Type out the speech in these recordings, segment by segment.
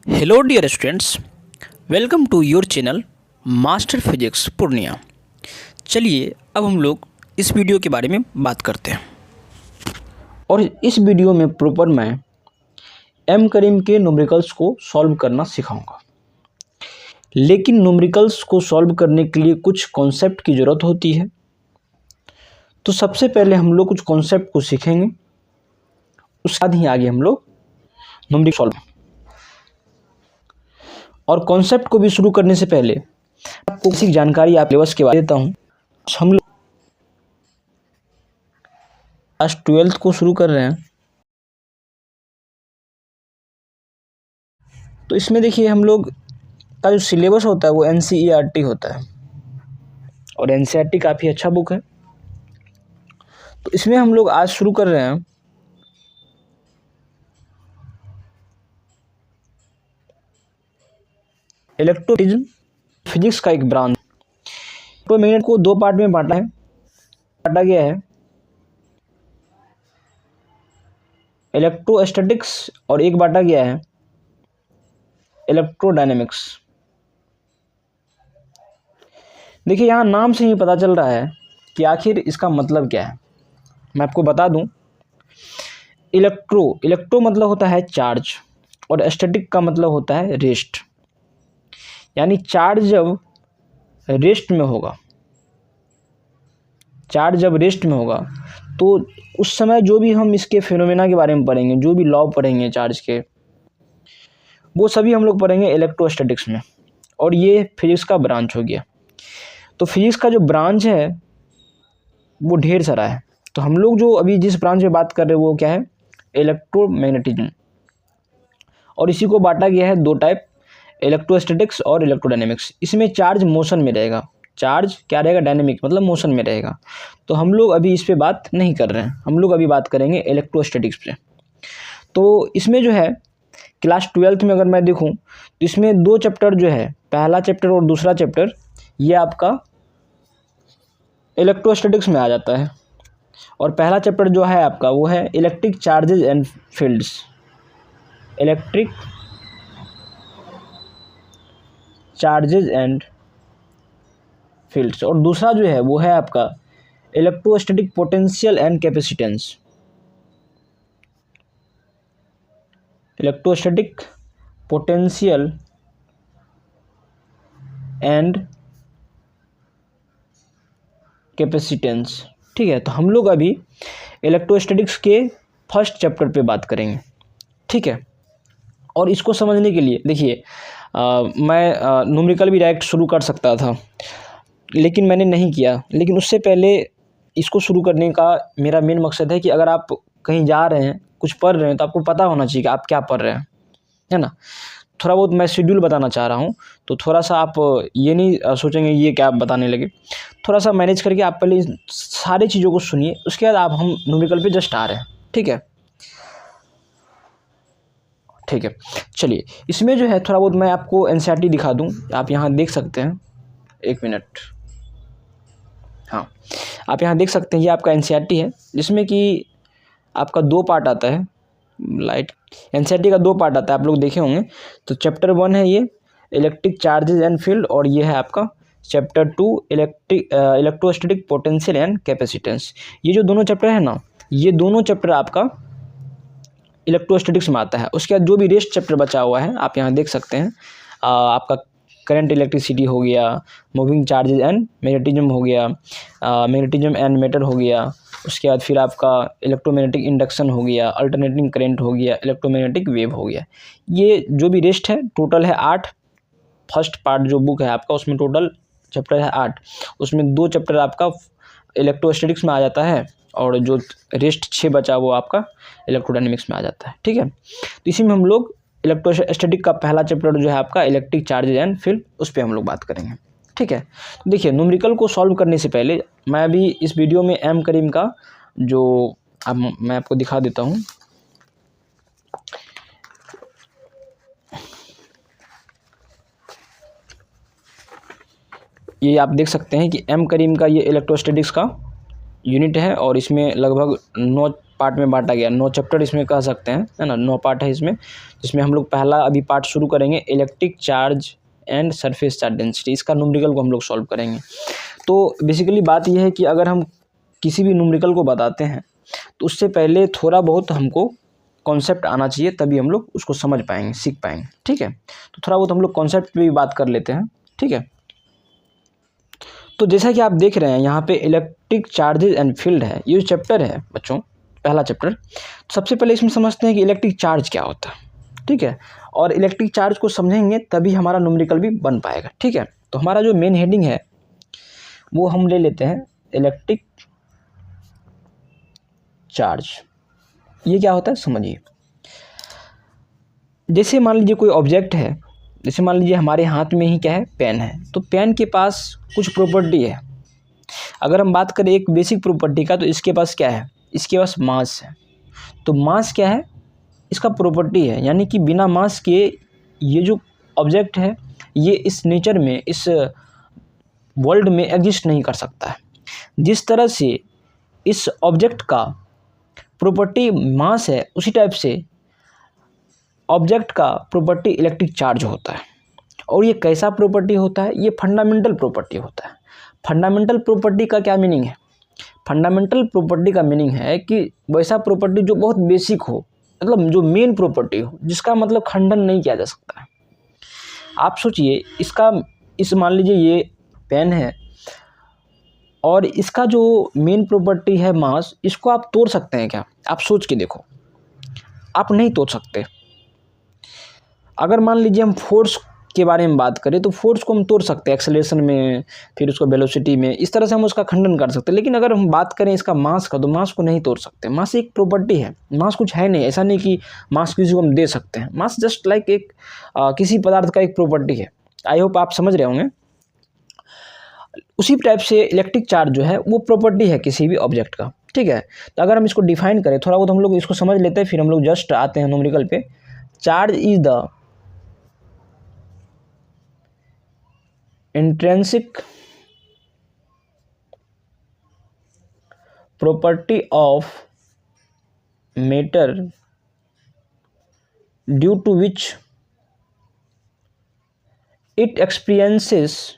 Hello dear students, welcome to your channel master physics Purnia. चलिए अब हम लोग इस वीडियो के बारे में बात करते हैं। और इस वीडियो में प्रॉपर मैं एम करीम के न्यूमेरिकल्स को सॉल्व करना सिखाऊंगा। लेकिन न्यूमेरिकल्स को सॉल्व करने के लिए कुछ कॉन्सेप्ट की ज़रूरत होती है। तो सबसे पहले हम लोग कुछ कॉन्सेप्ट को सीखेंगे, उसके बाद ही आगे हम लोग न्यूमेरिकल सॉल्व। और कॉन्सेप्ट को भी शुरू करने से पहले आपको बेसिक जानकारी आप सिलेबस के बारे में देता हूँ। हम लोग क्लास 12th को शुरू कर रहे हैं। तो इसमें देखिए हम लोग का जो सिलेबस होता है वो NCERT होता है, और NCERT काफ़ी अच्छा बुक है। तो इसमें हम लोग आज शुरू कर रहे हैं इलेक्ट्रोमैग्नेटिज्म, फिजिक्स का एक ब्रांच। इलेक्ट्रोमैग्नेट को दो पार्ट में बांटा गया है, इलेक्ट्रोस्टैटिक्स, और एक बांटा गया है इलेक्ट्रोडायनेमिक्स। देखिए यहाँ नाम से ही पता चल रहा है कि आखिर इसका मतलब क्या है। मैं आपको बता दूं, इलेक्ट्रो मतलब होता है चार्ज, और स्टैटिक का मतलब होता है रेस्ट। यानी चार्ज जब रेस्ट में होगा, तो उस समय जो भी हम इसके फिनोमेना के बारे में पढ़ेंगे, जो भी लॉ पढ़ेंगे चार्ज के, वो सभी हम लोग पढ़ेंगे इलेक्ट्रोस्टैटिक्स में। और ये फिजिक्स का ब्रांच हो गया। तो फिजिक्स का जो ब्रांच है वो ढेर सारा है। तो हम लोग जो अभी जिस ब्रांच में बात कर रहे हैं वो क्या है, इलेक्ट्रोमैग्नेटिज्म। और इसी को बांटा गया है दो टाइप, इलेक्ट्रोस्टैटिक्स और इलेक्ट्रोडायनेमिक्स। इसमें चार्ज मोशन में रहेगा। चार्ज क्या रहेगा, डायनेमिक मतलब मोशन में रहेगा। तो हम लोग अभी इस पे बात नहीं कर रहे हैं, हम लोग अभी बात करेंगे इलेक्ट्रोस्टैटिक्स पे। तो इसमें जो है क्लास 12th में अगर मैं देखूं तो इसमें दो चैप्टर जो है, पहला चैप्टर और दूसरा चैप्टर, ये आपका इलेक्ट्रोस्टैटिक्स में आ जाता है। और पहला चैप्टर जो है आपका वो है electric charges and fields, electric charges and fields. और दूसरा जो है वो है आपका electrostatic potential and capacitance, electrostatic potential and capacitance. ठीक है, तो हम लोग अभी इलेक्ट्रोस्टैटिक्स के फर्स्ट चैप्टर पे बात करेंगे। ठीक है, और इसको समझने के लिए देखिए मैं न्यूमेरिकल भी डायरेक्ट शुरू कर सकता था, लेकिन मैंने नहीं किया। लेकिन उससे पहले इसको शुरू करने का मेरा मेन मकसद है कि अगर आप कहीं जा रहे हैं, कुछ पढ़ रहे हैं, तो आपको पता होना चाहिए कि आप क्या पढ़ रहे हैं, है ना। थोड़ा बहुत मैं शेड्यूल बताना चाह रहा हूँ, तो थोड़ा सा आप ये नहीं सोचेंगे ये क्या बताने लगे। थोड़ा सा मैनेज करके आप पहले सारी चीज़ों को सुनिए, उसके बाद आप हम न्यूमेरिकल पे जस्ट आ रहे हैं। ठीक है, ठीक है। चलिए इसमें जो है थोड़ा बहुत मैं आपको NCERT दिखा दूं, आप यहाँ देख सकते हैं। एक मिनट, हाँ, आप यहाँ देख सकते हैं, ये आपका NCERT है, जिसमें कि आपका दो पार्ट आता है। लाइट NCERT का दो पार्ट आता है, आप लोग देखे होंगे। तो चैप्टर 1 है ये इलेक्ट्रिक चार्जेज एंड फील्ड, और ये है आपका chapter 2 electrostatic potential and capacitance. ये जो दोनों चैप्टर है ना, ये दोनों चैप्टर आपका इलेक्ट्रोस्टैटिक्स में आता है। उसके बाद जो भी रेस्ट चैप्टर बचा हुआ है आप यहाँ देख सकते हैं, आपका करंट इलेक्ट्रिसिटी हो गया, मूविंग चार्जेज एंड मैग्नेटिज्म हो गया, मैग्नेटिज्म एंड मैटर हो गया। उसके बाद फिर आपका इलेक्ट्रोमैग्नेटिक इंडक्शन हो गया, अल्टरनेटिंग करंट हो गया, इलेक्ट्रोमैग्नेटिक वेव हो गया। ये जो भी रेस्ट है टोटल है 8। फर्स्ट पार्ट जो बुक है आपका उसमें टोटल चैप्टर है 8। उसमें दो चैप्टर आपका इलेक्ट्रोस्टैटिक्स में आ जाता है, और जो रेस्ट 6 बचा वो आपका इलेक्ट्रोडायनेमिक्स में आ जाता है। ठीक है, तो इसी में हम लोग इलेक्ट्रोस्टैटिक का पहला चैप्टर जो है आपका इलेक्ट्रिक चार्जेज एंड फील्ड, उस पर हम लोग बात करेंगे। ठीक है, तो देखिए न्यूमेरिकल को सॉल्व करने से पहले मैं अभी इस वीडियो में एम करीम का जो अब मैं आपको दिखा देता हूँ। ये आप देख सकते हैं कि एम करीम का ये इलेक्ट्रोस्टैटिक्स का यूनिट है, और इसमें लगभग पार्ट में बांटा गया, 9 चैप्टर इसमें कह सकते हैं, है ना, 9 पार्ट है इसमें, जिसमें हम लोग पहला अभी पार्ट शुरू करेंगे electric charge and surface charge density, इसका न्यूमेरिकल को हम लोग सॉल्व करेंगे। तो बेसिकली बात यह है कि अगर हम किसी भी न्यूमेरिकल को बताते हैं तो उससे पहले थोड़ा बहुत हमको कॉन्सेप्ट आना चाहिए, तभी हम लोग उसको समझ पाएंगे, सीख पाएंगे, ठीक है। तो थोड़ा बहुत हम लोग कॉन्सेप्ट पे भी बात कर लेते हैं, ठीक है। तो जैसा कि आप देख रहे हैं यहाँ पे इलेक्ट्रिक चार्जेज एंड फील्ड है, ये जो चैप्टर है बच्चों, पहला चैप्टर। तो सबसे पहले इसमें समझते हैं कि इलेक्ट्रिक चार्ज क्या होता है, ठीक है। और इलेक्ट्रिक चार्ज को समझेंगे तभी हमारा न्यूमेरिकल भी बन पाएगा, ठीक है। तो हमारा जो मेन हेडिंग है वो हम ले लेते हैं इलेक्ट्रिक चार्ज। ये क्या होता है समझिए। जैसे मान लीजिए कोई ऑब्जेक्ट है, जैसे मान लीजिए हमारे हाथ में ही क्या है, पेन है, तो पेन के पास कुछ प्रॉपर्टी है। अगर हम बात करें एक बेसिक प्रॉपर्टी का, तो इसके पास क्या है, इसके पास मास है। तो मास क्या है, इसका प्रॉपर्टी है, यानी कि बिना मास के ये जो ऑब्जेक्ट है ये इस नेचर में, इस वर्ल्ड में एग्जिस्ट नहीं कर सकता है। जिस तरह से इस ऑब्जेक्ट का प्रॉपर्टी मास है, उसी टाइप से ऑब्जेक्ट का प्रॉपर्टी इलेक्ट्रिक चार्ज होता है। और ये कैसा प्रॉपर्टी होता है, ये फंडामेंटल प्रॉपर्टी होता है। फंडामेंटल प्रॉपर्टी का क्या मीनिंग है, फंडामेंटल प्रॉपर्टी का मीनिंग है कि वैसा प्रॉपर्टी जो बहुत बेसिक हो, मतलब जो मेन प्रॉपर्टी हो, जिसका मतलब खंडन नहीं किया जा सकता है। आप सोचिए, इसका मान लीजिए ये पेन है और इसका जो मेन प्रॉपर्टी है मास, इसको आप तोड़ सकते हैं क्या? आप सोच के देखो, आप नहीं तोड़ सकते। अगर मान लीजिए हम फोर्स के बारे में बात करें तो फोर्स को हम तोड़ सकते हैं, एक्सेलरेशन में, फिर उसको वेलोसिटी में, इस तरह से हम उसका खंडन कर सकते हैं। लेकिन अगर हम बात करें इसका मास का, तो मास को नहीं तोड़ सकते। मास एक प्रॉपर्टी है, मास कुछ है नहीं। ऐसा नहीं कि मास किसी को हम दे सकते हैं। मास जस्ट लाइक एक किसी पदार्थ का एक प्रॉपर्टी है। आई होप आप समझ रहे होंगे। उसी टाइप से इलेक्ट्रिक चार्ज जो है वो प्रॉपर्टी है किसी भी ऑब्जेक्ट का, ठीक है। तो अगर हम इसको डिफाइन करें, थोड़ा बहुत हम लोग इसको समझ लेते हैं, फिर हम लोग जस्ट आते हैं न्यूमेरिकल पे। Charge is the intrinsic property of matter due to which it experiences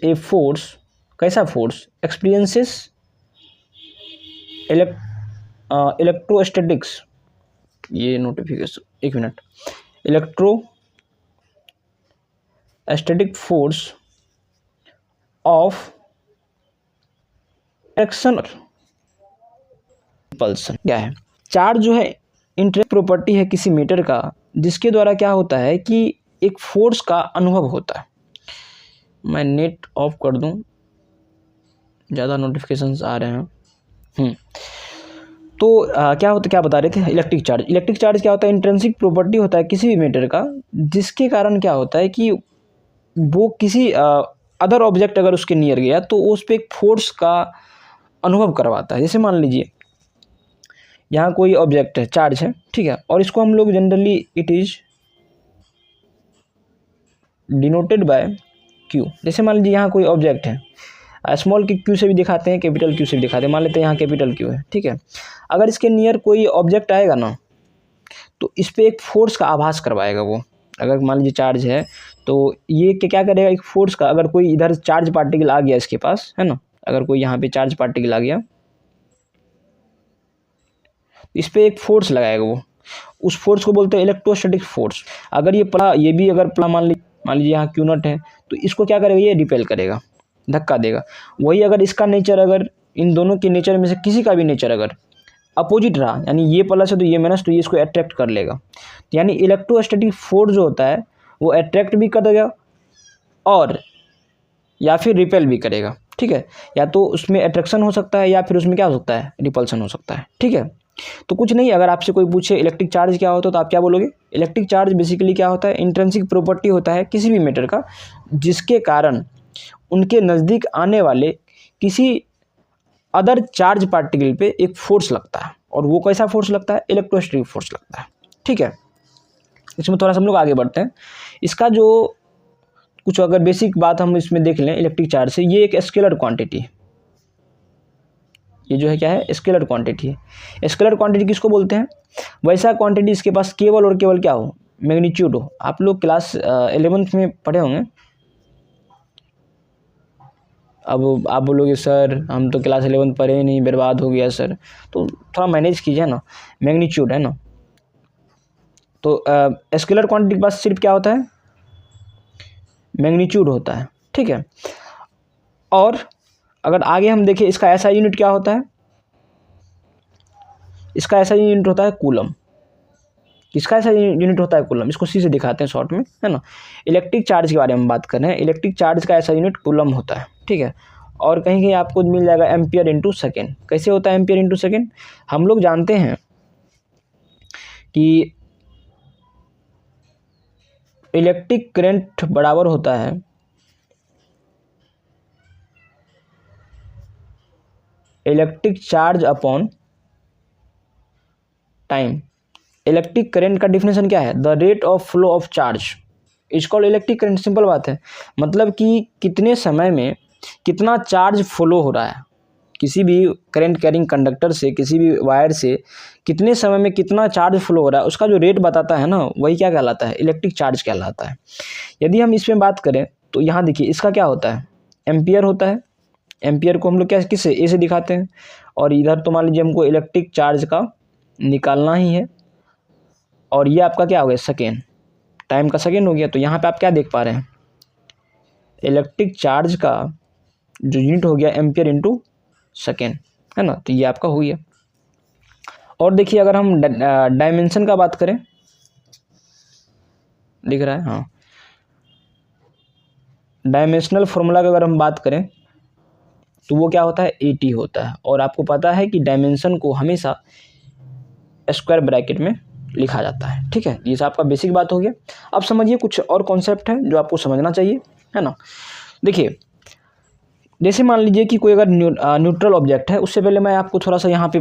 a force। कैसा फोर्स? experiences इलेक्ट्रोस्टैटिक्स, ये नोटिफिकेशन, एक minute, electrostatic force of action repulsion. क्या है? चार्ज जो है इंटरेस्ट प्रॉपर्टी है किसी मैटर का, जिसके द्वारा क्या होता है कि एक फोर्स का अनुभव होता है। मैं नेट ऑफ कर दूं, ज़्यादा नोटिफिकेशंस आ रहे हैं। तो क्या होता, क्या बता रहे थे? Electric charge. इलेक्ट्रिक चार्ज क्या होता है? इंट्रिंसिक प्रॉपर्टी होता है किसी भी मैटर का, जिसके कारण क्या होता है कि वो किसी अदर ऑब्जेक्ट अगर उसके नियर गया तो उस पर एक फोर्स का अनुभव करवाता है। जैसे मान लीजिए यहाँ कोई ऑब्जेक्ट है, चार्ज है, ठीक है, और इसको हम लोग generally it is denoted by Q. जैसे मान लीजिए यहाँ कोई ऑब्जेक्ट है, स्मॉल क्यू से भी दिखाते हैं, कैपिटल क्यू से भी दिखाते हैं। मान लेते हैं यहाँ कैपिटल क्यू है, ठीक है। अगर इसके नियर कोई ऑब्जेक्ट आएगा ना, तो इस पर एक फोर्स का आभास करवाएगा वो। अगर मान लीजिए चार्ज है तो ये क्या करेगा, एक फोर्स का, अगर कोई इधर चार्ज पार्टिकल आ गया इसके पास, है ना, अगर कोई यहाँ पे चार्ज पार्टिकल आ गया, इस पर एक फोर्स लगाएगा वो। उस फोर्स को बोलते हैं इलेक्ट्रोस्टैटिक फोर्स। अगर ये पड़ा, ये भी अगर पड़ा, मान लीजिए यहाँ क्यू नॉट है, तो इसको क्या करेगा, ये रिपेल करेगा, धक्का देगा। वही अगर इसका नेचर, अगर इन दोनों के नेचर में से किसी का भी नेचर अगर अपोजिट रहा, यानी ये प्लस है तो ये माइनस, तो ये इसको अट्रैक्ट कर लेगा। यानी इलेक्ट्रोस्टैटिक फोर्स जो होता है वो अट्रैक्ट भी कर देगा और या फिर रिपेल भी करेगा, ठीक है। या तो उसमें अट्रैक्शन हो सकता है या फिर उसमें क्या हो सकता है, रिपल्सन हो सकता है, ठीक है। तो कुछ नहीं, अगर आपसे कोई पूछे इलेक्ट्रिक चार्ज क्या होता है तो आप क्या बोलोगे? इलेक्ट्रिक चार्ज बेसिकली क्या होता है, इंट्रिंसिक प्रॉपर्टी होता है किसी भी मैटर का, जिसके कारण उनके नज़दीक आने वाले किसी अदर चार्ज पार्टिकल पे एक फोर्स लगता है। और वो कैसा फोर्स लगता है? इलेक्ट्रोस्टैटिक फोर्स लगता है, ठीक है। इसमें थोड़ा सा हम लोग आगे बढ़ते हैं। इसका जो कुछ अगर बेसिक बात हम इसमें देख लें इलेक्ट्रिक चार्ज से, ये एक स्केलर क्वांटिटी है। ये जो है क्या है, स्केलर क्वांटिटी है। स्केलर क्वांटिटी किसको बोलते हैं, वैसा क्वांटिटी इसके पास केवल और केवल क्या हो, मैग्नीट्यूड हो। आप लोग क्लास 11th में पढ़े होंगे। अब आप बोलोगे सर हम तो क्लास 11 पढ़े नहीं, बर्बाद हो गया सर, तो थोड़ा मैनेज कीजिए ना, मैग्नीट्यूड है ना। तो स्केलर क्वांटिटी के पास सिर्फ क्या होता है, मैग्नीट्यूड होता है, ठीक है। और अगर आगे हम देखें इसका ऐसा यूनिट क्या होता है, इसका ऐसा यूनिट होता है कूलम। किसका ऐसा यूनिट होता है, कूलम। इसको सी से दिखाते हैं शॉर्ट में, है ना। इलेक्ट्रिक चार्ज के बारे में बात कर रहे हैं, इलेक्ट्रिक चार्ज का ऐसा यूनिट कूलम होता है, ठीक है। और कहीं कहीं आपको मिल जाएगा एम्पियर इंटू सेकेंड। कैसे होता है एम्पियर इंटू सेकेंड, हम लोग जानते हैं कि इलेक्ट्रिक करंट बराबर होता है electric charge upon time. Electric current का डिफिनेशन क्या है, the rate of flow of charge is called electric current. Simple बात है, मतलब कि कितने समय में कितना चार्ज फ्लो हो रहा है, किसी भी करंट कैरिंग कंडक्टर से, किसी भी वायर से कितने समय में कितना चार्ज फ्लो हो रहा है, उसका जो रेट बताता है ना, वही क्या कहलाता है, इलेक्ट्रिक चार्ज कहलाता है। यदि हम इसमें बात करें तो यहाँ देखिए इसका क्या होता है, एम्पियर होता है। एम्पियर को हम लोग क्या किससे, ए से दिखाते हैं। और इधर तो मान लीजिए हमको इलेक्ट्रिक चार्ज का निकालना ही है, और ये आपका क्या हो गया, सेकेंड, टाइम का सेकेंड हो गया। तो यहाँ पे आप क्या देख पा रहे हैं, इलेक्ट्रिक चार्ज का जो यूनिट हो गया एम्पियर इंटू सेकेंड, है ना। तो ये आपका हो गया। और देखिए अगर हम डायमेंशन का बात करें, दिख रहा है, हाँ, डायमेंशनल फॉर्मूला का अगर हम बात करें तो वो क्या होता है, 80 होता है। और आपको पता है कि डायमेंशन को हमेशा स्क्वायर ब्रैकेट में लिखा जाता है, ठीक है। ये आपका बेसिक बात हो गया। अब समझिए कुछ और कॉन्सेप्ट है जो आपको समझना चाहिए, है ना। देखिए जैसे मान लीजिए कि कोई अगर न्यूट्रल ऑब्जेक्ट है, उससे पहले मैं आपको थोड़ा सा यहाँ पे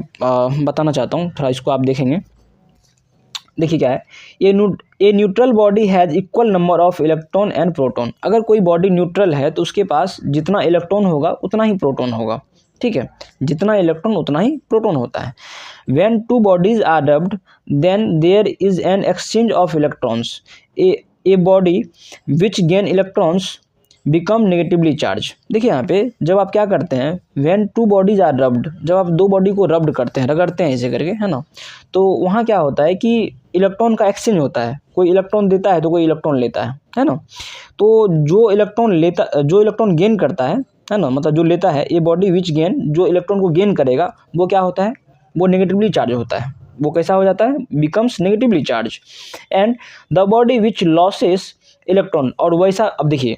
बताना चाहता हूँ, थोड़ा इसको आप देखेंगे। देखिए क्या है, ये neutral body has equal number of electron and proton. अगर कोई बॉडी न्यूट्रल है तो उसके पास जितना इलेक्ट्रॉन होगा उतना ही प्रोटॉन होगा, ठीक है। जितना इलेक्ट्रॉन उतना ही प्रोटॉन होता है। When two bodies are rubbed then there is an exchange of electrons. A body which gain electrons become negatively charge. देखिए यहाँ पे जब आप क्या करते हैं, when two bodies are rubbed, जब आप दो बॉडी को रब्ड करते हैं, रगड़ते हैं ऐसे करके, है ना, तो वहाँ क्या होता है कि इलेक्ट्रॉन का एक्सचेंज होता है। कोई इलेक्ट्रॉन देता है तो कोई इलेक्ट्रॉन लेता है ना। तो जो इलेक्ट्रॉन गेन करता है ना, मतलब जो लेता है, ये बॉडी विच गेन, जो इलेक्ट्रॉन को गेन करेगा वो क्या होता है, वो नेगेटिवली चार्ज होता है। वो कैसा हो जाता है, becomes negatively charge. And the body which losses electron, और वैसा, अब देखिए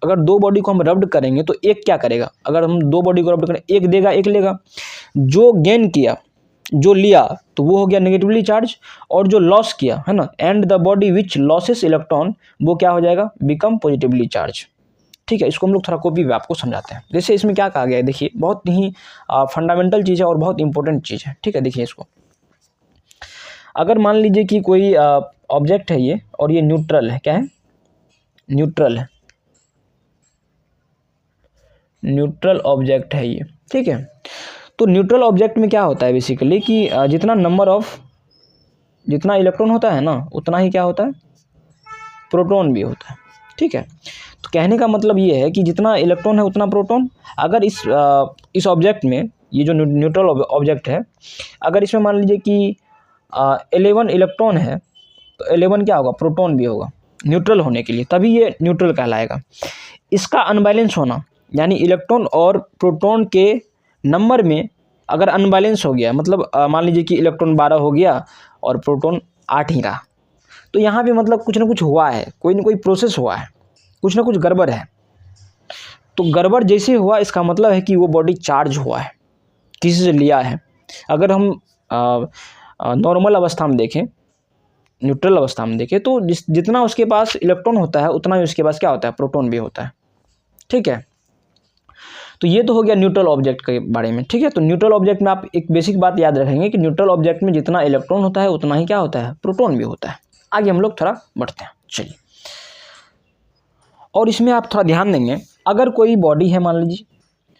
अगर दो बॉडी को हम रब्ड करेंगे तो एक क्या करेगा, अगर हम दो बॉडी को रब्ड करें, एक देगा एक लेगा। जो गेन किया, जो लिया, तो वो हो गया नेगेटिवली चार्ज, और जो लॉस किया, है ना, and the body which losses electron, वो क्या हो जाएगा, बिकम पॉजिटिवली चार्ज, ठीक है। इसको हम लोग थोड़ा कॉपी में आपको समझाते हैं। जैसे इसमें क्या कहा गया है, देखिए बहुत ही फंडामेंटल चीज़ है और बहुत इंपॉर्टेंट चीज़ है, ठीक है। देखिए इसको, अगर मान लीजिए कि कोई ऑब्जेक्ट है ये, और ये न्यूट्रल है, क्या है, न्यूट्रल है, न्यूट्रल ऑब्जेक्ट है ये, ठीक है। तो न्यूट्रल ऑब्जेक्ट में क्या होता है बेसिकली कि जितना इलेक्ट्रॉन होता है ना, उतना ही क्या होता है, प्रोटॉन भी होता है, ठीक है। तो कहने का मतलब ये है कि जितना इलेक्ट्रॉन है उतना प्रोटॉन। अगर इस ऑब्जेक्ट में, ये जो न्यूट्रल ऑब्जेक्ट है, अगर इसमें मान लीजिए कि 11 इलेक्ट्रॉन है, तो 11 क्या होगा, प्रोटॉन भी होगा न्यूट्रल होने के लिए, तभी ये न्यूट्रल कहलाएगा। इसका अनबैलेंस होना, यानी इलेक्ट्रॉन और प्रोटॉन के नंबर में अगर अनबैलेंस हो गया, मतलब मान लीजिए कि इलेक्ट्रॉन 12 हो गया और प्रोटॉन 8 ही रहा, तो यहाँ पे मतलब कुछ ना कुछ हुआ है, कोई ना कोई प्रोसेस हुआ है, कुछ ना कुछ गड़बड़ है। तो गड़बड़ जैसे हुआ, इसका मतलब है कि वो बॉडी चार्ज हुआ है, किसी से लिया है। अगर हम नॉर्मल अवस्था में देखें, न्यूट्रल अवस्था में देखें, तो जितना उसके पास इलेक्ट्रॉन होता है उतना ही उसके पास क्या होता है, प्रोटॉन भी होता है, ठीक है। तो ये तो हो गया न्यूट्रल ऑब्जेक्ट के बारे में, ठीक है। तो न्यूट्रल ऑब्जेक्ट में आप एक बेसिक बात याद रखेंगे कि न्यूट्रल ऑब्जेक्ट में जितना इलेक्ट्रॉन होता है उतना ही क्या होता है, प्रोटॉन भी होता है। आगे हम लोग थोड़ा बढ़ते हैं, चलिए। और इसमें आप थोड़ा ध्यान देंगे, अगर कोई बॉडी है मान लीजिए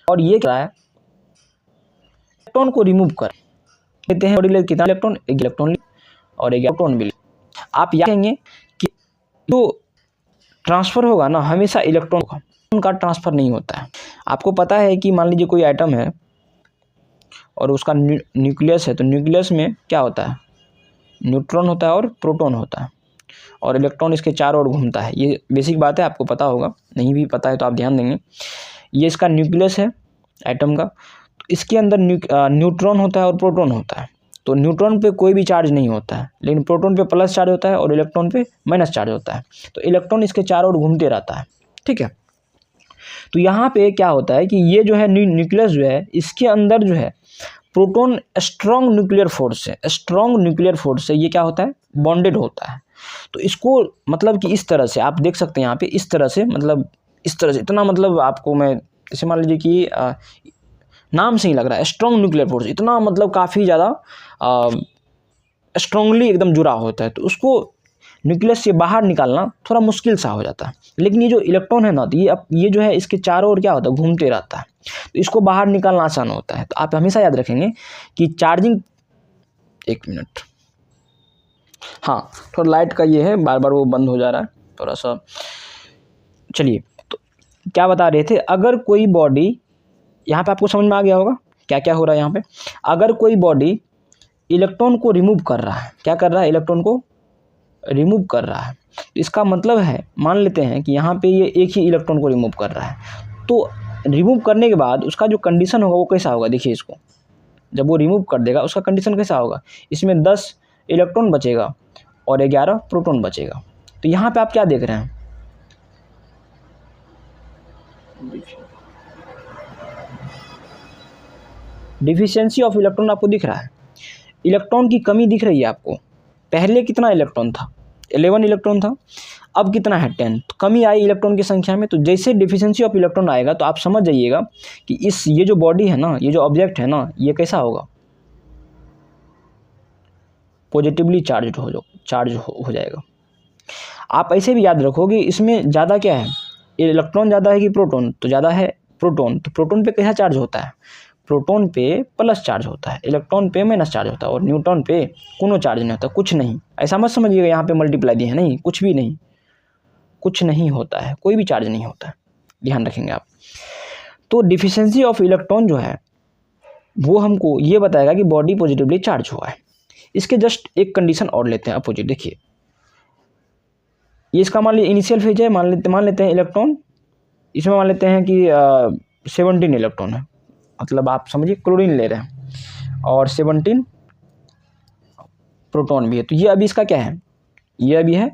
और ये क्या है, इलेक्ट्रॉन को रिमूव कर लेते हैं, बॉडी ले कितना इलेक्ट्रॉन, एक इलेक्ट्रॉन और एक इलेक्ट्रॉन भी। आप याद करेंगे कि जो ट्रांसफ़र होगा ना हमेशा इलेक्ट्रॉन का ट्रांसफ़र नहीं होता है। आपको पता है कि मान लीजिए कोई एटम है और उसका न्यूक्लियस है, तो न्यूक्लियस में क्या होता है, न्यूट्रॉन होता है और प्रोटॉन होता है, और इलेक्ट्रॉन इसके चारों ओर घूमता है। ये बेसिक बात है, आपको पता होगा, नहीं भी पता है तो आप ध्यान देंगे। ये इसका न्यूक्लियस है एटम का, तो इसके अंदर न्यूट्रॉन होता है और प्रोटॉन होता है। तो न्यूट्रॉन पे कोई भी चार्ज नहीं होता है, लेकिन प्रोटॉन पे प्लस चार्ज होता है और इलेक्ट्रॉन पे माइनस चार्ज होता है। तो इलेक्ट्रॉन इसके चारों ओर घूमते रहता है, ठीक है। तो यहाँ पे क्या होता है कि ये जो है न्यूक्लियस जो है, इसके अंदर जो है प्रोटॉन स्ट्रॉन्ग न्यूक्लियर फोर्स है, स्ट्रॉन्ग न्यूक्लियर फोर्स से ये क्या होता है, बॉन्डेड होता है। तो इसको मतलब कि इस तरह से आप देख सकते हैं यहाँ पे, इस तरह से मतलब इस तरह से, इतना मतलब आपको मैं जैसे मान लीजिए कि नाम से ही लग रहा है स्ट्रॉन्ग न्यूक्लियर फोर्स, इतना मतलब काफ़ी ज़्यादा स्ट्रांगली एकदम जुड़ा होता है। तो उसको न्यूक्लियस से बाहर निकालना थोड़ा मुश्किल सा हो जाता है। लेकिन ये जो इलेक्ट्रॉन है ना, तो ये जो है इसके चारों ओर क्या होता है, घूमते रहता है, तो इसको बाहर निकालना आसान होता है। तो आप हमेशा याद रखेंगे कि चार्जिंग, एक मिनट, हाँ थोड़ा लाइट का ये है, बार बार वो बंद हो जा रहा है थोड़ा सा। चलिए, तो क्या बता रहे थे, अगर कोई बॉडी, यहाँ पे आपको समझ में आ गया होगा क्या क्या हो रहा है यहाँ पे। अगर कोई बॉडी इलेक्ट्रॉन को रिमूव कर रहा है, क्या कर रहा है, इलेक्ट्रॉन को रिमूव कर रहा है, इसका मतलब है, मान लेते हैं कि यहाँ पे ये एक ही इलेक्ट्रॉन को रिमूव कर रहा है, तो रिमूव करने के बाद उसका जो कंडीशन होगा वो कैसा होगा, देखिए इसको जब वो रिमूव कर देगा उसका कंडीशन कैसा होगा, इसमें 10 इलेक्ट्रॉन बचेगा और 11 प्रोटॉन बचेगा। तो यहाँ पे आप क्या देख रहे हैं, डिफिशियंसी ऑफ इलेक्ट्रॉन आपको दिख रहा है, इलेक्ट्रॉन की कमी दिख रही है आपको। पहले कितना इलेक्ट्रॉन था, 11 इलेक्ट्रॉन था, अब कितना है 10, तो कमी आई इलेक्ट्रॉन की संख्या में। तो जैसे डिफिशियंसी ऑफ इलेक्ट्रॉन आएगा तो आप समझ जाइएगा कि ये जो बॉडी है ना, ये जो ऑब्जेक्ट है ना, ये कैसा होगा, पॉजिटिवली चार्ज हो जाएगा। आप ऐसे भी याद रखोगे, इसमें ज़्यादा क्या है, इलेक्ट्रॉन ज़्यादा है कि प्रोटॉन, तो ज़्यादा है प्रोटॉन, तो प्रोटॉन पे कैसा चार्ज होता है, प्रोटॉन पे प्लस चार्ज होता है, इलेक्ट्रॉन पे माइनस चार्ज होता है, और न्यूट्रॉन पे कोनो चार्ज नहीं होता, कुछ नहीं। ऐसा मत समझिएगा यहाँ पे मल्टीप्लाई दिए हैं, नहीं, कुछ भी नहीं, कुछ नहीं होता है, कोई भी चार्ज नहीं होता है, ध्यान रखेंगे आप। तो डिफिशियंसी ऑफ इलेक्ट्रॉन जो है वो हमको ये बताएगा कि बॉडी पॉजिटिवली चार्ज हुआ है। इसके जस्ट एक कंडीशन और लेते हैं अपोजिट, देखिए ये इसका मान लीजिए इनिशियल फेज है, मान लेते हैं इलेक्ट्रॉन, इसमें मान लेते हैं कि 17 इलेक्ट्रॉन है, मतलब आप समझिए क्लोरीन ले रहे हैं, और 17 प्रोटॉन भी है। तो ये अभी इसका क्या है, ये अभी है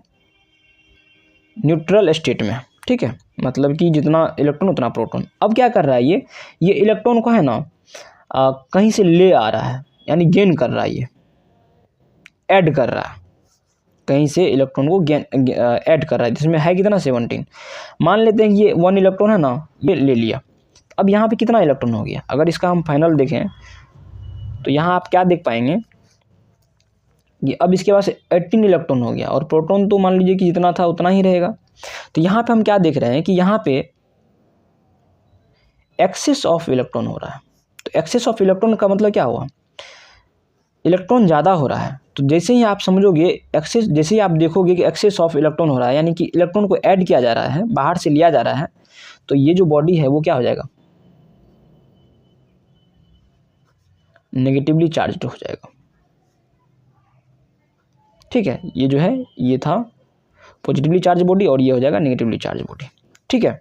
न्यूट्रल स्टेट में, ठीक है, मतलब कि जितना इलेक्ट्रॉन उतना प्रोटॉन। अब क्या कर रहा है, ये इलेक्ट्रॉन को है ना कहीं से ले आ रहा है, यानी गेन कर रहा है, ये ऐड कर रहा है, कहीं से इलेक्ट्रॉन को ऐड कर रहा है, जिसमें है कितना 17। मान लेते हैं कि ये 1 इलेक्ट्रॉन है ना, ये ले लिया, अब यहाँ पे कितना इलेक्ट्रॉन हो गया। अगर इसका हम फाइनल देखें तो यहाँ आप क्या देख पाएंगे कि अब इसके पास 18 इलेक्ट्रॉन हो गया, और प्रोटॉन तो मान लीजिए कि जितना था उतना ही रहेगा। तो यहाँ पे हम क्या देख रहे हैं कि यहाँ पे एक्सेस ऑफ इलेक्ट्रॉन हो रहा है। तो एक्सेस ऑफ इलेक्ट्रॉन का मतलब क्या हुआ, इलेक्ट्रॉन ज़्यादा हो रहा है। तो जैसे ही आप समझोगे एक्सेस, जैसे ही आप देखोगे कि एक्सेस ऑफ इलेक्ट्रॉन हो रहा है, यानी कि इलेक्ट्रॉन को ऐड किया जा रहा है, बाहर से लिया जा रहा है, तो ये जो बॉडी है वो क्या हो जाएगा, नेगेटिवली चार्ज्ड हो जाएगा, ठीक है। ये जो है ये था पॉजिटिवली चार्ज बॉडी, और ये हो जाएगा नेगेटिवली चार्ज बॉडी, ठीक है।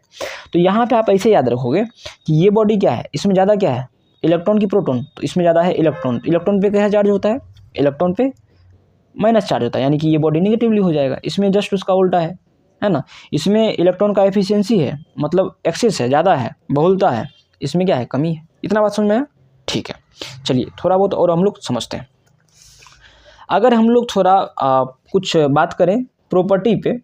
तो यहाँ पे आप ऐसे याद रखोगे कि ये बॉडी क्या है, इसमें ज़्यादा क्या है, इलेक्ट्रॉन की प्रोटॉन, तो इसमें ज़्यादा है इलेक्ट्रॉन। इलेक्ट्रॉन पे क्या चार्ज होता है, इलेक्ट्रॉन पे माइनस चार्ज होता है, यानी कि ये बॉडी नेगेटिवली हो जाएगा। इसमें जस्ट उसका उल्टा है ना, इसमें इलेक्ट्रॉन का एफिशिएंसी है, मतलब एक्सेस है, ज़्यादा है, बहुलता है, इसमें क्या है, कमी है। इतना बात समझ में आया, ठीक है। चलिए थोड़ा बहुत और हम लोग समझते हैं। अगर हम लोग थोड़ा कुछ बात करें प्रॉपर्टी पे,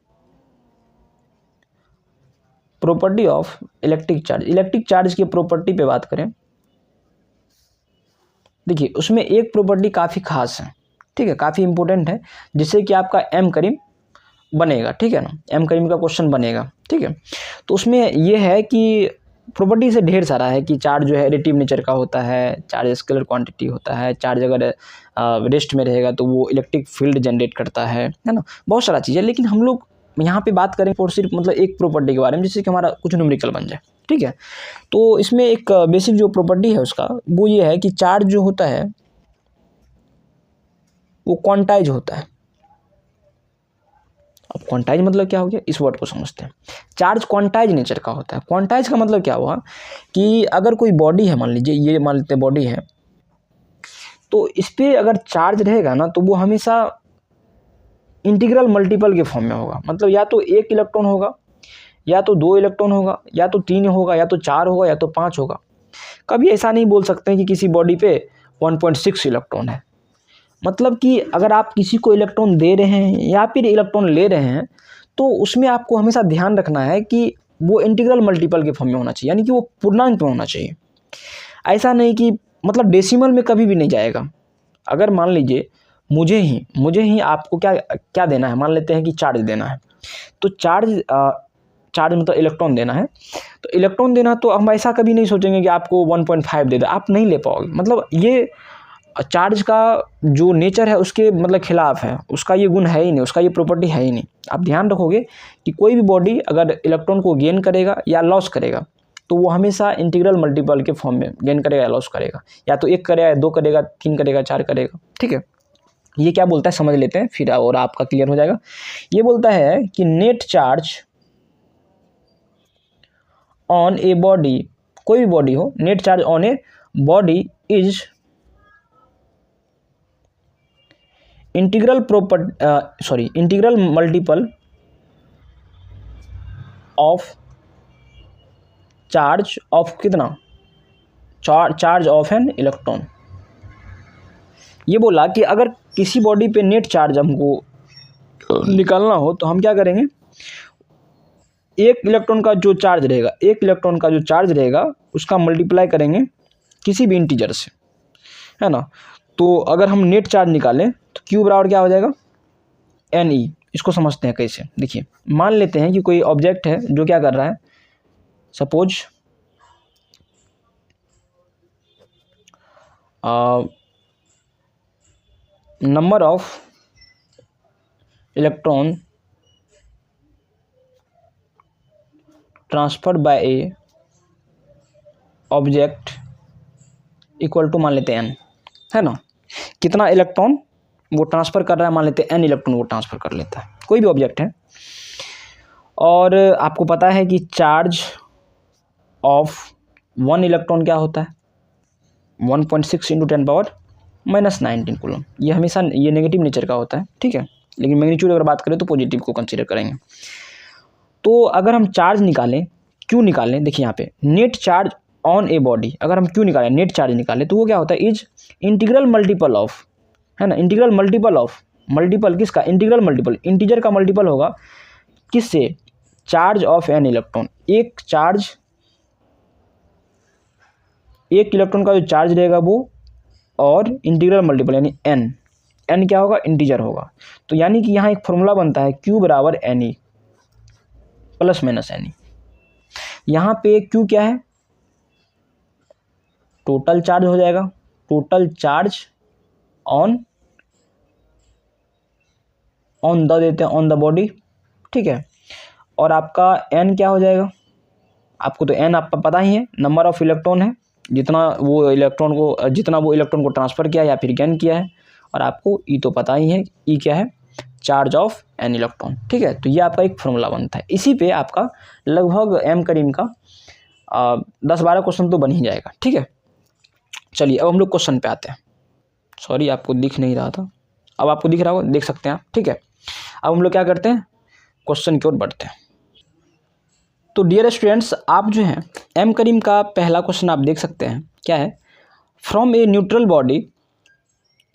प्रॉपर्टी ऑफ इलेक्ट्रिक चार्ज की प्रॉपर्टी पे बात करें, देखिए उसमें एक प्रॉपर्टी काफ़ी खास है, ठीक है, काफ़ी इंपॉर्टेंट है, जिससे कि आपका एम करीब बनेगा, ठीक है ना, एम करीम का क्वेश्चन बनेगा, ठीक है। तो उसमें ये है कि प्रॉपर्टी से ढेर सारा है कि चार्ज जो है एडिटिव नेचर का होता है, चार्ज स्केलर क्वांटिटी होता है, चार्ज अगर रेस्ट में रहेगा तो वो इलेक्ट्रिक फील्ड जनरेट करता है ना, बहुत सारा चीज़ है। लेकिन हम लोग यहाँ पे बात करें और सिर्फ मतलब एक प्रॉपर्टी के बारे में, जिससे कि हमारा कुछ न्यूमेरिकल बन जाए, ठीक है। तो इसमें एक बेसिक जो प्रॉपर्टी है उसका वो ये है कि चार्ज जो होता है वो क्वांटाइज होता है। अब क्वांटाइज मतलब क्या हो गया, इस वर्ड को समझते हैं। चार्ज क्वांटाइज नेचर का होता है। क्वांटाइज का मतलब क्या हुआ कि अगर कोई बॉडी है, मान लीजिए ये मान लेते हैं बॉडी है, तो इस पर अगर चार्ज रहेगा ना तो वो हमेशा इंटीग्रल मल्टीपल के फॉर्म में होगा। मतलब या तो 1 इलेक्ट्रॉन होगा, या तो 2 इलेक्ट्रॉन होगा, या तो 3 होगा, या तो 4 होगा, या तो 5 होगा। कभी ऐसा नहीं बोल सकते हैं कि किसी बॉडी पे 1.6 इलेक्ट्रॉन है। मतलब कि अगर आप किसी को इलेक्ट्रॉन दे रहे हैं या फिर इलेक्ट्रॉन ले रहे हैं तो उसमें आपको हमेशा ध्यान रखना है कि वो इंटीग्रल मल्टीपल के फॉर्म में होना चाहिए, यानी कि वो पूर्णांक में होना चाहिए। ऐसा नहीं कि मतलब डेसिमल में कभी भी नहीं जाएगा। अगर मान लीजिए मुझे ही आपको क्या देना है, मान लेते हैं कि चार्ज देना है, तो चार्ज मतलब इलेक्ट्रॉन देना है, तो इलेक्ट्रॉन देना तो हम ऐसा कभी नहीं सोचेंगे कि आपको 1.5 दे दे, आप नहीं ले पाओगे। मतलब ये चार्ज का जो नेचर है उसके मतलब खिलाफ है, उसका ये गुण है ही नहीं, उसका ये प्रॉपर्टी है ही नहीं। आप ध्यान रखोगे कि कोई भी बॉडी अगर इलेक्ट्रॉन को गेन करेगा या लॉस करेगा तो वो हमेशा इंटीग्रल मल्टीपल के फॉर्म में गेन करेगा या लॉस करेगा, या तो 1 करेगा, 2 करेगा, 3 करेगा, 4 करेगा, ठीक है। ये क्या बोलता है समझ लेते हैं फिर और आपका क्लियर हो जाएगा। ये बोलता है कि net charge on a body, कोई भी बॉडी हो, net charge on a body is integral multiple of charge of कितना, चार्ज ऑफ एन इलेक्ट्रॉन। ये बोला कि अगर किसी बॉडी पे नेट चार्ज हमको निकालना हो तो हम क्या करेंगे, एक इलेक्ट्रॉन का जो चार्ज रहेगा उसका मल्टीप्लाई करेंगे किसी भी इंटीजर से, है ना। तो अगर हम नेट चार्ज निकालें तो Q बराबर क्या हो जाएगा, NE। इसको समझते हैं कैसे, देखिए मान लेते हैं कि कोई ऑब्जेक्ट है जो क्या कर रहा है, suppose number of electron transferred by a object equal to मान लेते हैं n, है ना। कितना इलेक्ट्रॉन वो ट्रांसफ़र कर रहा है, मान लेते हैं n इलेक्ट्रॉन वो ट्रांसफ़र कर लेता है, कोई भी ऑब्जेक्ट है। और आपको पता है कि चार्ज ऑफ 1 इलेक्ट्रॉन क्या होता है, 1.6 × 10⁻⁻19 कूलम। ये हमेशा ये नेगेटिव नेचर का होता है, ठीक है। लेकिन मैग्नीट्यूड अगर बात करें तो पॉजिटिव को कंसीडर करेंगे। तो अगर हम चार्ज निकालें, Q निकालें, देखिए यहाँ पे net charge on a body, अगर हम Q निकालें, नेट चार्ज निकालें तो वो क्या होता है, इज इंटीग्रल मल्टीपल ऑफ, है ना, इंटीग्रल मल्टीपल ऑफ, मल्टीपल किसका, इंटीग्रल मल्टीपल, इंटीजर का मल्टीपल होगा किससे, चार्ज ऑफ एन इलेक्ट्रॉन। एक इलेक्ट्रॉन का जो चार्ज रहेगा वो, और इंटीग्रल मल्टीपल यानी n क्या होगा, इंटीजर होगा। तो यानी कि यहाँ एक फॉर्मूला बनता है Q बराबर NE प्लस माइनस NE। यहाँ पे Q क्या है, टोटल चार्ज हो जाएगा, टोटल चार्ज ऑन द देते हैं, ऑन द बॉडी, ठीक है। और आपका n क्या हो जाएगा, आपको तो n आपका पता ही है, नंबर ऑफ इलेक्ट्रॉन है, जितना वो इलेक्ट्रॉन को ट्रांसफ़र किया या फिर गेन किया है। और आपको E तो पता ही है, E क्या है, चार्ज ऑफ एन इलेक्ट्रॉन, ठीक है। तो ये आपका एक फॉर्मूला बनता है। इसी पे आपका लगभग एम करीम का 10-12 क्वेश्चन तो बन ही जाएगा, ठीक है। चलिए अब हम लोग क्वेश्चन पे आते हैं। सॉरी आपको दिख नहीं रहा था, अब आपको दिख रहा होगा, देख सकते हैं आप, ठीक है। अब हम लोग क्या करते हैं, क्वेश्चन की ओर बढ़ते हैं। तो डियर स्टूडेंट्स, आप जो हैं एम करीम का पहला क्वेश्चन आप देख सकते हैं, क्या है, from a neutral body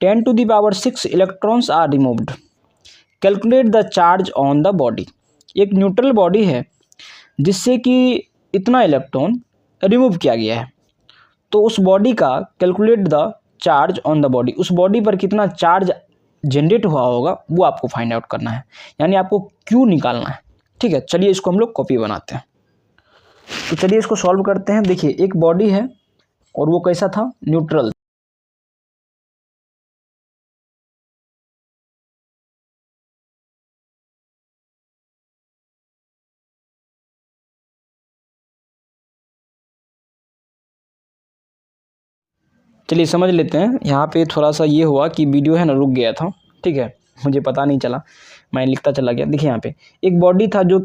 10⁻⁶ electrons are removed, calculate the charge on the body. एक न्यूट्रल बॉडी है जिससे कि इतना इलेक्ट्रॉन रिमूव किया गया है, तो उस बॉडी का calculate the charge on the body, उस बॉडी पर कितना चार्ज जनरेट हुआ होगा वो आपको फाइंड आउट करना है, यानी आपको क्यू निकालना है। ठीक है, चलिए इसको हम लोग कॉपी बनाते हैं। तो चलिए इसको सॉल्व करते हैं। देखिए एक बॉडी है और वो कैसा था, न्यूट्रल। चलिए समझ लेते हैं। यहाँ पे थोड़ा सा ये हुआ कि वीडियो है ना रुक गया था, ठीक है, मुझे पता नहीं चला, मैं लिखता चला गया। देखिए यहाँ पे एक बॉडी था जो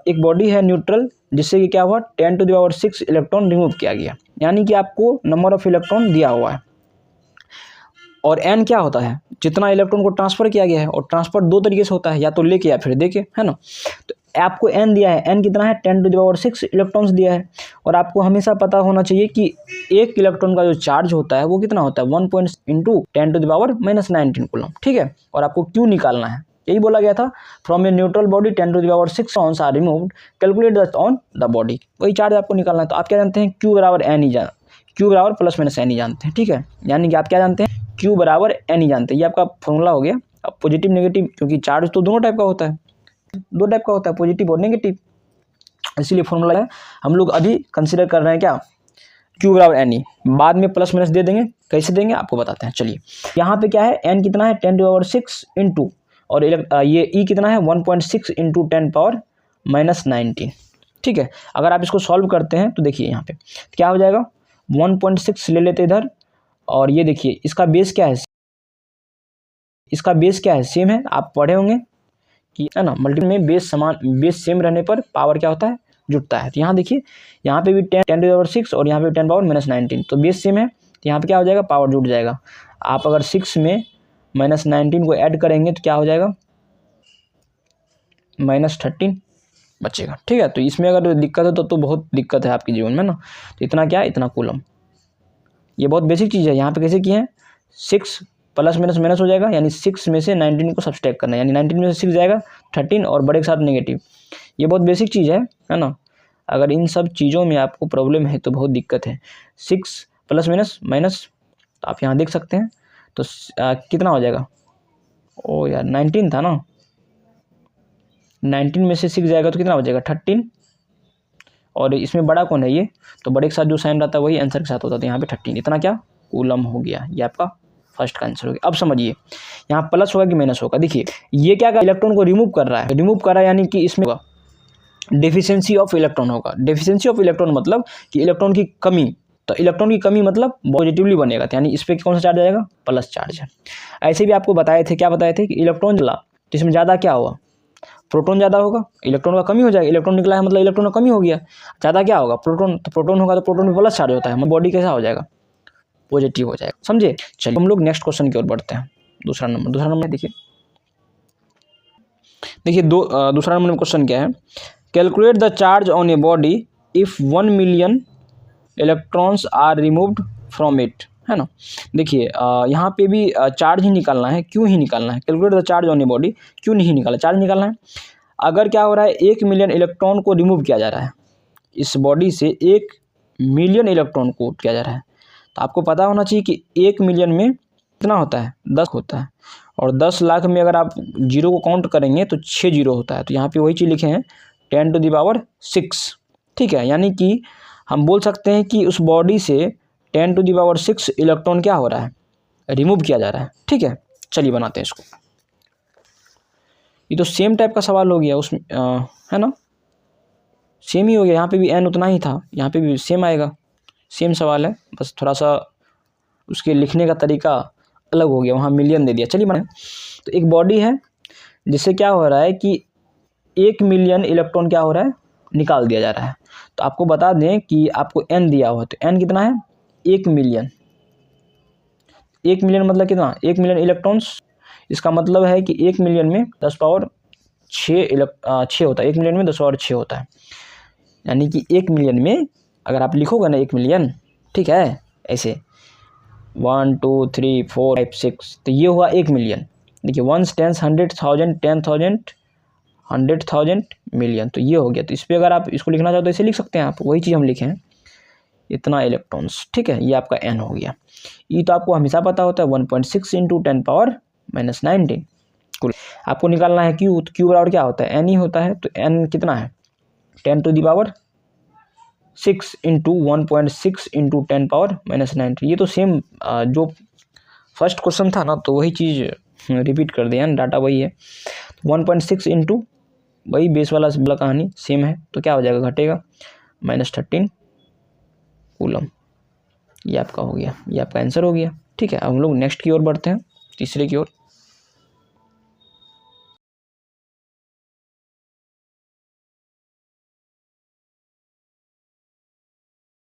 एक बॉडी है न्यूट्रल, जिससे कि क्या हुआ 10⁶ इलेक्ट्रॉन रिमूव किया गया, यानी कि आपको नंबर ऑफ इलेक्ट्रॉन दिया हुआ है। और एन क्या होता है, जितना इलेक्ट्रॉन को ट्रांसफ़र किया गया है। और ट्रांसफ़र दो तरीके से होता है, या तो लेके या फिर देके, है ना। तो आपको एन दिया है, एन कितना है 10⁶ इलेक्ट्रॉन्स दिया है। और आपको हमेशा पता होना चाहिए कि एक इलेक्ट्रॉन का जो चार्ज होता है वो कितना होता है 1 × 10⁻⁻19 कूलम। ठीक है, और आपको क्यू निकालना है, यही बोला गया था। From a neutral body 10⁻6 electrons are removed, calculate the on the body, वही चार्ज आपको निकालना है। तो आप क्या जानते हैं, क्यू बराबर एन ही क्यू बराबर +- एन ही जानते हैं। ठीक है, यानी कि आप क्या जानते हैं, क्यू बराबर एन ही जानते हैं। ये आपका फॉर्मूला हो गया। अब पॉजिटिव नेगेटिव, क्योंकि चार्ज तो दोनों टाइप का होता है, दो टाइप का होता है, पॉजिटिव और नेगेटिव, इसीलिए फॉर्मूला है। हम लोग अभी कंसीडर कर रहे हैं क्या, क्यू बराबर एन ही। बाद में प्लस दे देंगे, कैसे देंगे आपको बताते हैं। चलिए यहाँ पे क्या है, एन कितना है 10⁻6 इंटू, और ये ई कितना है 1.6 × 10⁻⁻19। ठीक है, अगर आप इसको सॉल्व करते हैं तो देखिए यहाँ पे क्या हो जाएगा, 1.6 ले लेते इधर, और ये देखिए इसका बेस क्या है, इसका बेस क्या है, सेम है। आप पढ़े होंगे कि है ना, मल्टीपल में बेस सेम रहने पर पावर क्या होता है, जुटता है। तो यहाँ देखिए, यहाँ पे भी 10⁻6 और यहाँ पे 10⁻⁻19, तो बेस सेम है, तो यहाँ पे क्या हो जाएगा, पावर जुट जाएगा। आप अगर 6 में -19 को ऐड करेंगे तो क्या हो जाएगा, -13 बचेगा। ठीक है, तो इसमें अगर दिक्कत है तो बहुत दिक्कत है आपके जीवन में ना। तो इतना क्या है, इतना कूलम। ये बहुत बेसिक चीज़ है। यहाँ पे कैसे किए हैं, 6 +- हो जाएगा, यानी 6 में से 19 को सब्सट्रैक्ट करना है, यानी 19 में से 6 जाएगा 13, और बड़े के साथ नेगेटिव। ये बहुत बेसिक चीज़ है ना। अगर इन सब चीज़ों में आपको प्रॉब्लम है तो बहुत दिक्कत है। 6 +- तो आप यहाँ देख सकते हैं, तो कितना हो जाएगा, ओ यार 19 था ना, 19 में से 6 जाएगा तो कितना हो जाएगा 13, और इसमें बड़ा कौन है ये, तो बड़े के साथ जो साइन रहता है वही आंसर के साथ होता है। तो यहाँ पे 13, इतना क्या कूलम हो गया। ये आपका फर्स्ट का आंसर हो गया। अब समझिए यहाँ प्लस होगा कि माइनस होगा। देखिए ये क्या का इलेक्ट्रॉन को रिमूव कर रहा है, यानी कि इसमें डेफिशिएंसी ऑफ इलेक्ट्रॉन होगा। डेफिशिएंसी ऑफ इलेक्ट्रॉन मतलब कि इलेक्ट्रॉन की कमी, तो इलेक्ट्रॉन की कमी मतलब पॉजिटिवली बनेगा, तो यानी इस पर कौन सा चार्ज आएगा, प्लस चार्ज है। ऐसे भी आपको बताए थे, क्या बताए थे कि इलेक्ट्रॉन जला तो इसमें ज़्यादा क्या हुआ, प्रोटॉन ज़्यादा होगा, इलेक्ट्रॉन का कमी हो जाएगा। इलेक्ट्रॉन निकला है मतलब इलेक्ट्रॉन का कमी हो गया, ज़्यादा क्या होगा, प्रोटॉन। तो प्रोटॉन होगा तो प्रोटॉन में प्लस चार्ज होता है, बॉडी कैसा हो जाएगा, पॉजिटिव हो जाएगा। समझे। चलिए हम लोग नेक्स्ट क्वेश्चन की ओर बढ़ते हैं। दूसरा नंबर देखिए दूसरा नंबर में क्वेश्चन क्या है, calculate the charge on a body if 1 million electrons are removed from it, है ना। देखिए यहाँ पे भी चार्ज ही निकालना है, क्यों ही निकालना है। Calculate the charge on a body, क्यों नहीं निकाला, चार्ज निकालना है। अगर क्या हो रहा है, 1 मिलियन इलेक्ट्रॉन को रिमूव किया जा रहा है, इस बॉडी से 1 मिलियन इलेक्ट्रॉन को किया जा रहा है, तो आपको पता होना चाहिए कि 1 मिलियन में कितना होता है, 10 होता है, और 10 लाख में अगर आप जीरो को काउंट करेंगे तो 6 जीरो होता है। तो यहाँ पे वही चीज़ लिखे हैं 10⁻6। ठीक है, यानी कि हम बोल सकते हैं कि उस बॉडी से 10⁻6 इलेक्ट्रॉन क्या हो रहा है, रिमूव किया जा रहा है। ठीक है, चलिए बनाते हैं इसको। ये तो सेम टाइप का सवाल हो गया उसमें, है ना, सेम ही हो गया। यहाँ पे भी एन उतना ही था, यहाँ पे भी सेम आएगा, सेम सवाल है, बस थोड़ा सा उसके लिखने का तरीका अलग हो गया, वहाँ मिलियन दे दिया। चलिए बनाए। तो एक बॉडी है जिससे क्या हो रहा है कि 1 मिलियन इलेक्ट्रॉन क्या हो रहा है, निकाल दिया जा रहा है। तो आपको बता दें कि आपको एन दिया हुआ है, तो एन कितना है 1 मिलियन। 1 मिलियन मतलब कितना, 1 मिलियन इलेक्ट्रॉन्स। इसका मतलब है कि 1 मिलियन में 10⁻6 होता है, 1 मिलियन में 10⁻6 होता है। यानी कि 1 मिलियन में अगर आप लिखोगे ना 1 मिलियन, ठीक है, ऐसे 1 2 3 4 5 6, तो ये हुआ 1 मिलियन। देखिए 1 10 100,000 10,000 100,000 मिलियन, तो ये हो गया। तो इस पर अगर आप इसको लिखना चाहो तो इसे लिख सकते हैं आप, वही चीज़ हम लिखे हैं, इतना इलेक्ट्रॉन्स। ठीक है, ये आपका एन हो गया। ई तो आपको हमेशा पता होता है 1.6 × -19 कुल। आपको निकालना है क्यू, तो क्यू बराबर क्या होता है, एन ही होता है। तो एन कितना है 10⁻6 इंटू 1.6 इंटू 10⁻−19। ये तो सेम जो फर्स्ट क्वेश्चन था ना, तो वही चीज़ रिपीट कर दिया, डाटा वही है। 1.6 इंटू वही बेस वाला कहानी सेम है, तो क्या हो जाएगा, घटेगा -13 कूलम। ये आपका हो गया, ये आपका आंसर हो गया। ठीक है, अब हम लोग नेक्स्ट की ओर बढ़ते हैं, तीसरे की ओर।